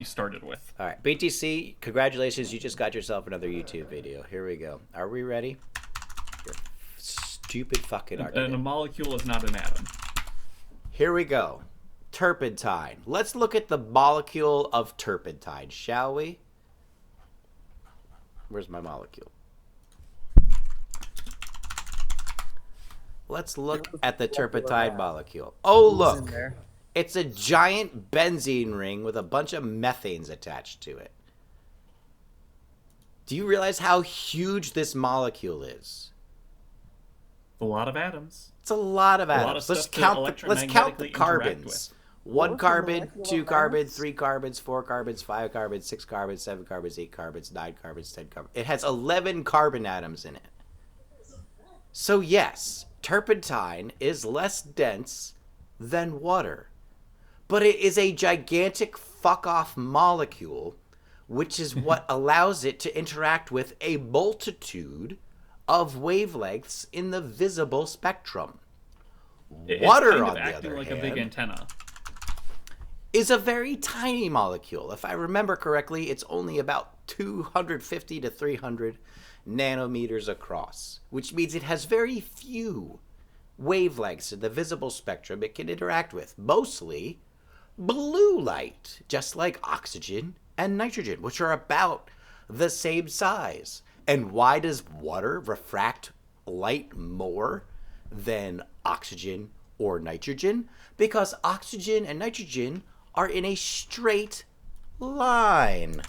started with. All right, BTC, congratulations. You just got yourself another YouTube video. Here we go. Are we ready? Your stupid fucking argument. And a molecule is not an atom. Here we go. Turpentine. Let's look at the molecule of turpentine, shall we? Where's my molecule? Let's look at the turpentine molecule. Oh, look. It's a giant benzene ring with a bunch of methanes attached to it. Do you realize how huge this molecule is? A lot of atoms. It's a lot of atoms. Let's count the carbons. 1 carbon, 2 carbons, 3 carbons, 4 carbons, 5 carbons, 6 carbons, 7 carbons, 8 carbons, 9 carbons, 10 carbons. It has 11 carbon atoms in it. So yes, turpentine is less dense than water. But it is a gigantic fuck-off molecule, which is what allows it to interact with a multitude of wavelengths in the visible spectrum. Water, on the other hand, like a big antenna, is a very tiny molecule. If I remember correctly, it's only about 250 to 300 nanometers across, which means it has very few wavelengths in the visible spectrum it can interact with. Mostly blue light, just like oxygen and nitrogen, which are about the same size. And why does water refract light more than oxygen or nitrogen? Because oxygen and nitrogen are in a straight line.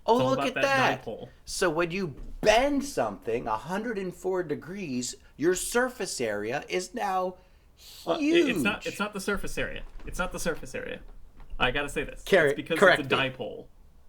Oh, look at that. Dipole. So when you bend something 104 degrees, your surface area is now huge. It's not the surface area. It's not the surface area. I gotta say this. It's because it's a dipole.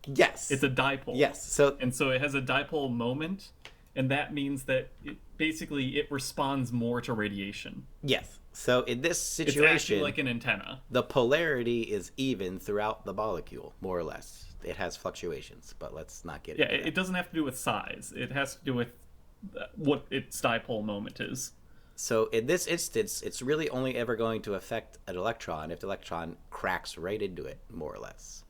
Yes. It's a dipole. Yes. So it has a dipole moment, and that means that it responds more to radiation. Yes. So in this situation, it's actually like an antenna. The polarity is even throughout the molecule, more or less. It has fluctuations, but let's not get into that. It doesn't have to do with size. It has to do with what its dipole moment is. So in this instance, it's really only ever going to affect an electron if the electron cracks right into it, more or less.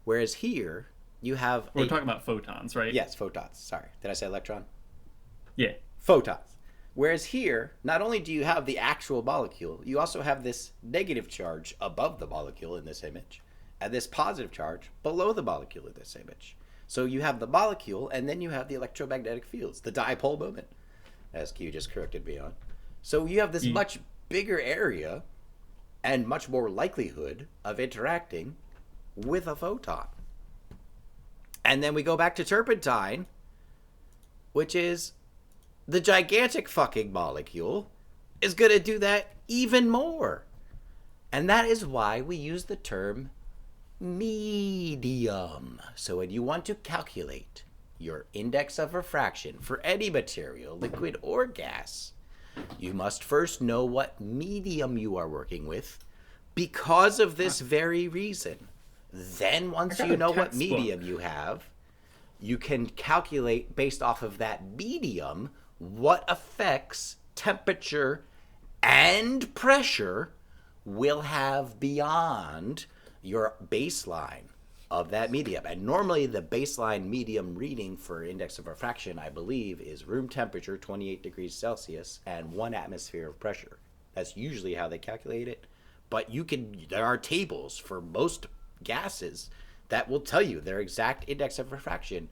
Whereas here, you have... We're talking about photons, right? Yes, photons. Sorry. Did I say electron? Yeah. Photons. Whereas here, not only do you have the actual molecule, you also have this negative charge above the molecule in this image, and this positive charge below the molecule in this image. So you have the molecule, and then you have the electromagnetic fields, the dipole moment, as Q just corrected me on. So you have this much bigger area and much more likelihood of interacting with a photon. And then we go back to turpentine, which is the gigantic fucking molecule is going to do that even more. And that is why we use the term medium. So when you want to calculate your index of refraction for any material, liquid or gas, you must first know what medium you are working with because of this very reason. Then once you know what medium you have, you can calculate based off of that medium what effects temperature and pressure will have beyond your baseline of that medium. And normally the baseline medium reading for index of refraction, I believe, is room temperature, 28 degrees Celsius, and 1 atmosphere of pressure. That's usually how they calculate it. But there are tables for most gases that will tell you their exact index of refraction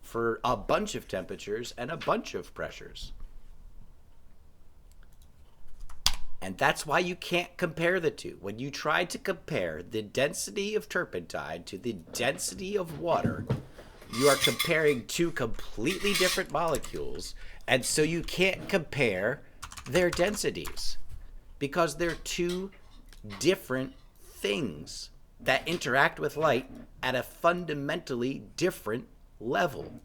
for a bunch of temperatures and a bunch of pressures. And that's why you can't compare the two. When you try to compare the density of turpentine to the density of water, you are comparing two completely different molecules, and so you can't compare their densities because they're two different things that interact with light at a fundamentally different level.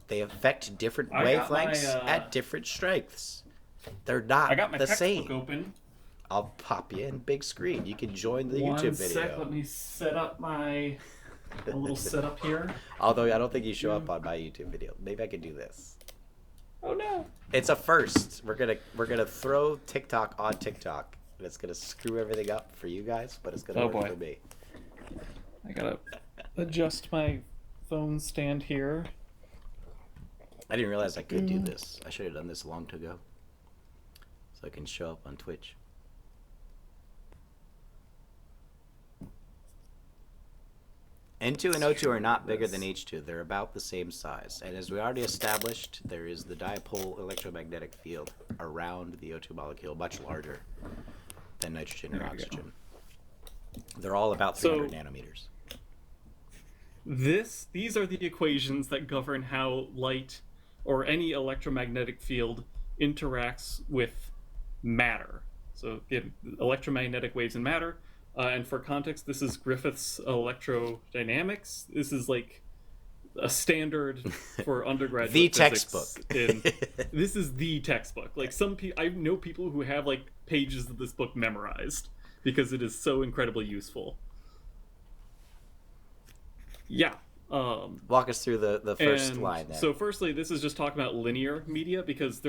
They affect different wavelengths at different strengths. They're not I got my the textbook same. Open. I'll pop you in big screen. You can join the One YouTube sec, video. let me set up a little setup here. Although I don't think you show up on my YouTube video. Maybe I could do this. Oh no! It's a first. We're gonna throw TikTok on TikTok And it's going to screw everything up for you guys, but it's going to Oh, work boy. for me. I gotta adjust my phone stand here. I didn't realize I could do this. I should have done this long ago. So I can show up on Twitch. N2 and O2 are not bigger than H2. They're about the same size. And as we already established, there is the dipole electromagnetic field around the O2 molecule, much larger than nitrogen or There we go. oxygen. They're all about 300 nanometers. These are the equations that govern how light or any electromagnetic field interacts with matter. So again, electromagnetic waves and matter. And for context, this is Griffith's electrodynamics. This is like a standard for undergraduate The physics. textbook. This is the textbook. Like I know people who have like pages of this book memorized because it is so incredibly useful. Yeah. Walk us through the first line there. So firstly, this is just talking about linear media because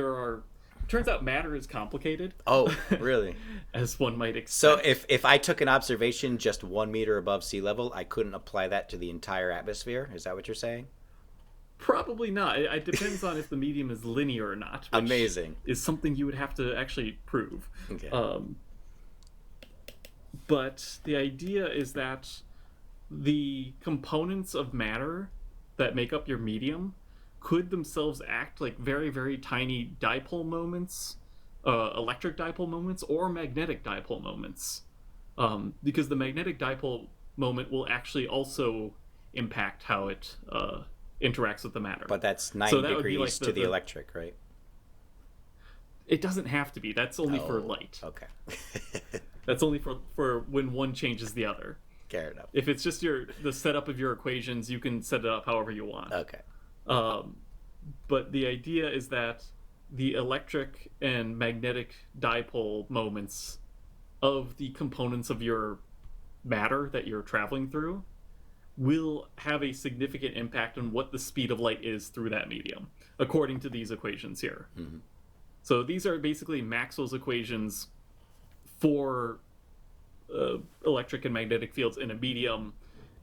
turns out matter is complicated. Oh, really? As one might expect. So if I took an observation just 1 meter above sea level, I couldn't apply that to the entire atmosphere? Is that what you're saying? Probably not. It depends on if the medium is linear or not. Which Amazing. Is something you would have to actually prove. Okay. But the idea is that the components of matter that make up your medium could themselves act like very, very tiny dipole moments, electric dipole moments, or magnetic dipole moments. Because the magnetic dipole moment will actually also impact how it interacts with the matter. But that's 90 So that would be degrees like to the electric, right? It doesn't have to be. That's only for light. Okay. That's only for when one changes the other. Fair enough. If it's just the setup of your equations, you can set it up however you want. Okay. But the idea is that the electric and magnetic dipole moments of the components of your matter that you're traveling through will have a significant impact on what the speed of light is through that medium, according to these equations here. Mm-hmm. So these are basically Maxwell's equations for electric and magnetic fields in a medium,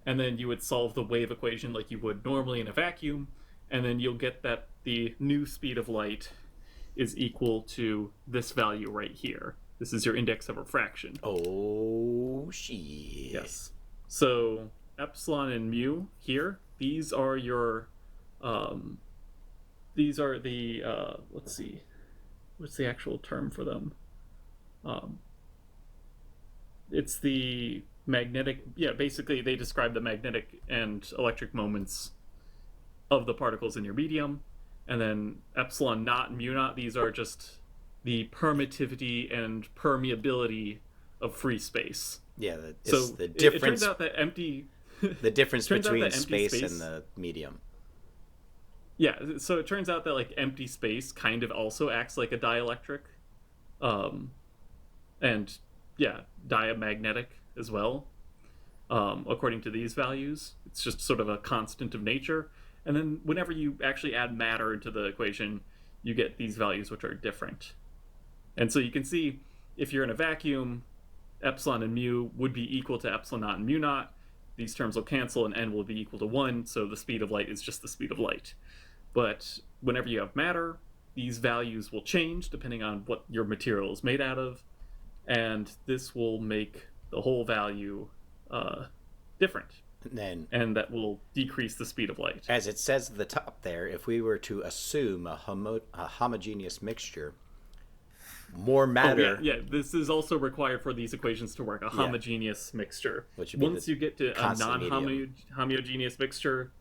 and then you would solve the wave equation like you would normally in a vacuum, and then you'll get that the new speed of light is equal to this value right here. This is your index of refraction. Oh, shit. Yes. So epsilon and mu here, these are your these are the let's see, what's the actual term for them? It's the magnetic, basically they describe the magnetic and electric moments of the particles in your medium. And then epsilon naught and mu naught, these are just the permittivity and permeability of free space. Yeah, so the difference. It turns out that the difference between empty space and the medium. Yeah, so it turns out that like empty space kind of also acts like a dielectric, and diamagnetic as well. According to these values, it's just sort of a constant of nature. And then whenever you actually add matter into the equation, you get these values which are different. And so you can see if you're in a vacuum, epsilon and mu would be equal to epsilon naught and mu naught. These terms will cancel and n will be equal to 1, so the speed of light is just the speed of light. But whenever you have matter, these values will change depending on what your material is made out of, and this will make the whole value different. And that will decrease the speed of light. As it says at the top there, if we were to assume a homogeneous mixture, more matter... this is also required for these equations to work, a homogeneous mixture. Which would be Once you get to a non-homogeneous mixture,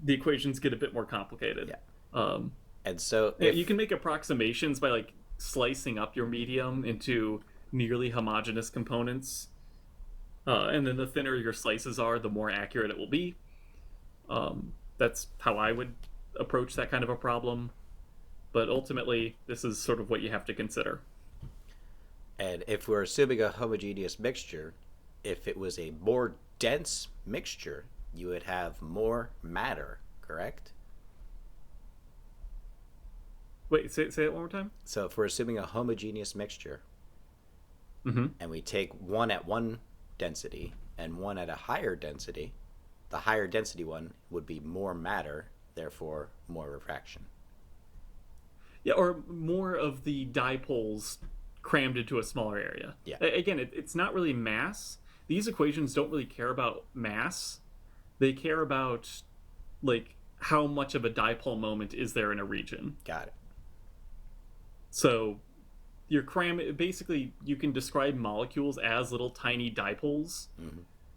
the equations get a bit more complicated. Yeah. And so... You can make approximations by like slicing up your medium into nearly homogeneous components. And then the thinner your slices are, the more accurate it will be. That's how I would approach that kind of a problem. But ultimately, this is sort of what you have to consider. And if we're assuming a homogeneous mixture, if it was a more dense mixture, you would have more matter, correct? Wait, say it one more time? So if we're assuming a homogeneous mixture, Mm-hmm. and we take one at one density and one at a higher density, the higher density one would be more matter, therefore more refraction. Yeah, or more of the dipoles crammed into a smaller area. Yeah. Again, it's not really mass. These equations don't really care about mass. They care about, like, how much of a dipole moment is there in a region. Got it. So you're basically you can describe molecules as little tiny dipoles,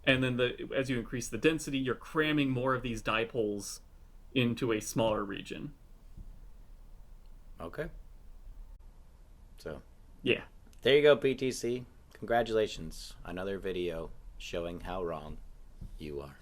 and then as you increase the density, you're cramming more of these dipoles into a smaller region. Okay. So Yeah. there you go, BTC. Congratulations. Another video showing how wrong you are.